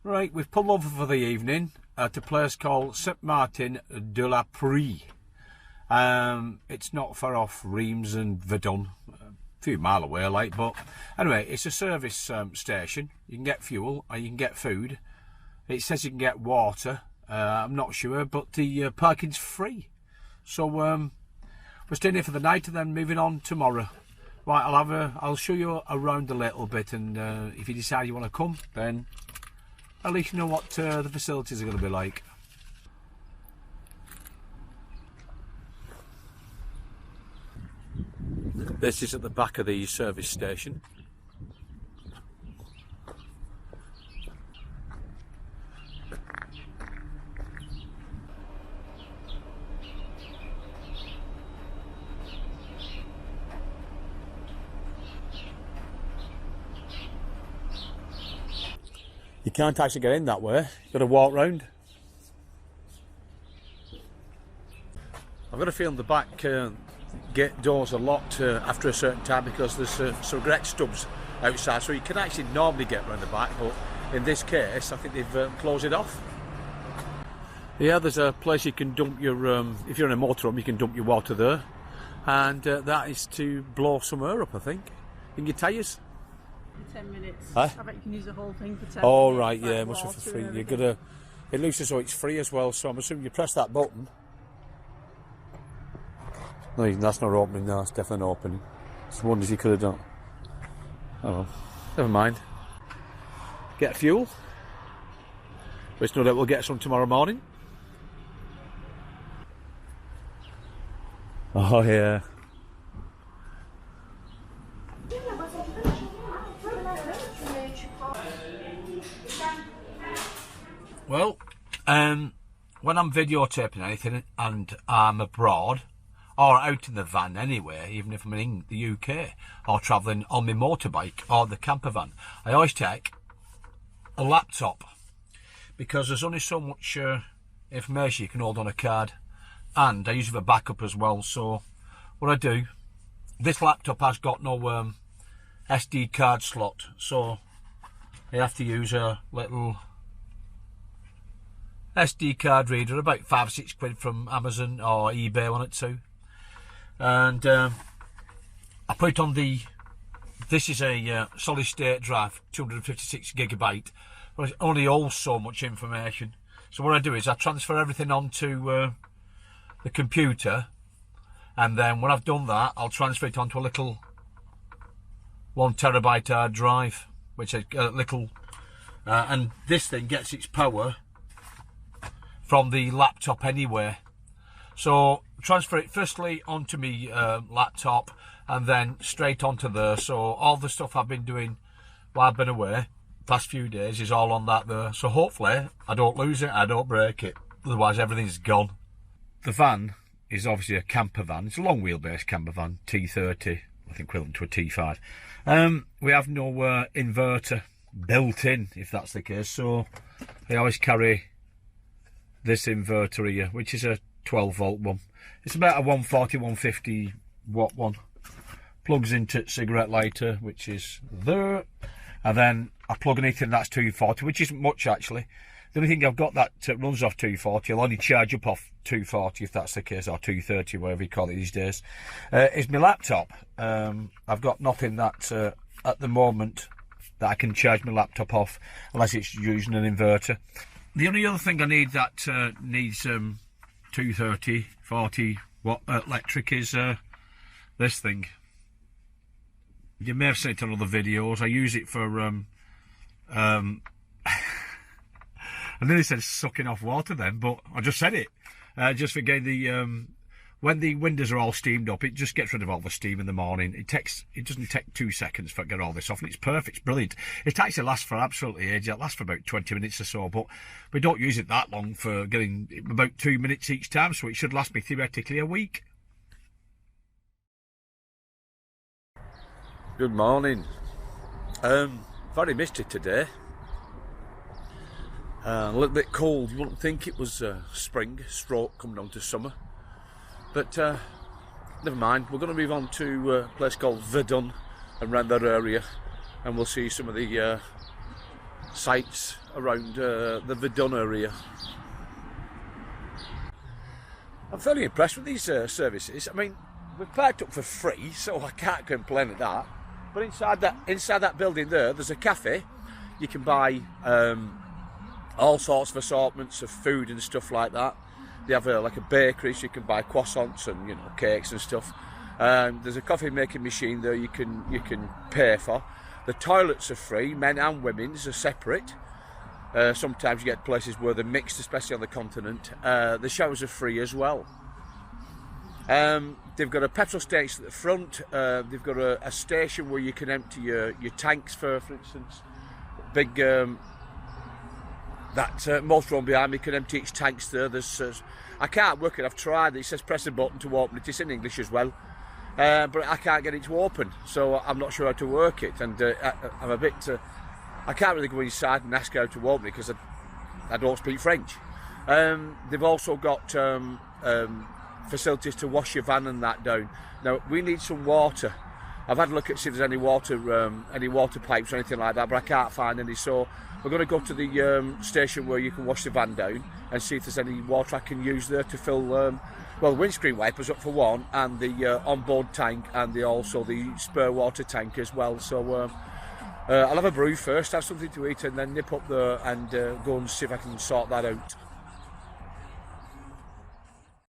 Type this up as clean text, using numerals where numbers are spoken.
Right, we've pulled over for the evening at a place called Saint Martin de la Prée. It's not far off Reims and Verdun, a few mile away, like. But anyway, it's a service station. You can get fuel or you can get food. It says you can get water. I'm not sure, but the parking's free. So we're staying here for the night and then moving on tomorrow. Right, I'll show you around a little bit, and if you decide you want to come, then at least you know what the facilities are going to be like. This is at the back of the service station. You can't actually get in that way, you've got to walk round. I've got a feeling the back gate doors are locked after a certain time because there's cigarette stubs outside, so you can actually normally get round the back, but in this case I think they've closed it off. Yeah, there's a place you can dump your, if you're in a motorhome you can dump your water there, and that is to blow some air up, I think, in your tyres. 10 minutes. Huh? I bet you can use the whole thing for 10 minutes. Oh right, yeah, must be for free. You've got to, it looks as though it's free as well, so I'm assuming you press that button. No, that's not opening, no, it's definitely not opening. It's wonders you could have done. Oh well, never mind. Get fuel. But it's no doubt we'll get some tomorrow morning. Oh yeah. Well, when I'm videotaping anything and I'm abroad, or out in the van anyway, even if I'm in the UK, or travelling on my motorbike or the camper van, I always take a laptop, because there's only so much information you can hold on a card, and I use it for backup as well. So what I do, this laptop has got no SD card slot, so I have to use a little SD card reader, about 5 or 6 quid from Amazon or eBay on it too. And I put it on the, this is a solid state drive, 256 gigabyte, but it only holds so much information. So what I do is I transfer everything onto the computer, and then when I've done that, I'll transfer it onto a little 1 terabyte hard drive, which is a little, and this thing gets its power from the laptop anyway. So transfer it firstly onto me laptop and then straight onto there. So all the stuff I've been doing while I've been away past few days is all on that there. So hopefully I don't lose it, I don't break it, otherwise everything's gone. The van is obviously a camper van. It's a long wheelbase camper van, T30, I think equivalent to a T5. We have no inverter built in, if that's the case, so I always carry this inverter here, which is a 12 volt one. It's about a 140, 150 watt one. Plugs into cigarette lighter, which is there, and then I plug anything that's 240, which isn't much actually. The only thing I've got that runs off 240, I'll only charge up off 240 if that's the case, or 230, whatever you call it these days, is my laptop. I've got nothing that at the moment that I can charge my laptop off unless it's using an inverter. The only other thing I need that needs 230, 40 watt electric is this thing. You may have seen it on other videos. I use it for I nearly said sucking off water then, but I just said it. Just for getting the when the windows are all steamed up, it just gets rid of all the steam in the morning. It doesn't take 2 seconds to get all this off, and it's perfect, it's brilliant. It actually lasts for absolutely ages. It lasts for about 20 minutes or so, but we don't use it that long, for getting about 2 minutes each time, so it should last me theoretically a week. Good morning. Very misty today. A little bit cold. You wouldn't think it was spring stroke coming on to summer, but never mind. We're going to move on to a place called Verdun and around that area, and we'll see some of the sites around the Verdun area. I'm fairly impressed with these services. I mean, we've parked up for free, so I can't complain at that. But inside that building there's a cafe. You can buy all sorts of assortments of food and stuff like that. They have like a bakery, so you can buy croissants and cakes and stuff. There's a coffee making machine there you can pay for. The toilets are free, men and women's are separate. Sometimes you get places where they're mixed, especially on the continent. The showers are free as well. They've got a petrol station at the front. They've got a station where you can empty your tanks for instance. Big motorhome behind me can empty its tanks there. I can't work it. I've tried. It says press a button to open it. It's in English as well, but I can't get it to open. So I'm not sure how to work it, and I'm a bit. I can't really go inside and ask how to open it because I don't speak French. They've also got facilities to wash your van and that down. Now we need some water. I've had a look at see if there's any water pipes or anything like that, but I can't find any. So we're going to go to the station where you can wash the van down and see if there's any water I can use there to fill well, windscreen wipers up for one, and the onboard tank, and also the spare water tank as well. So I'll have a brew first, have something to eat, and then nip up there and go and see if I can sort that out.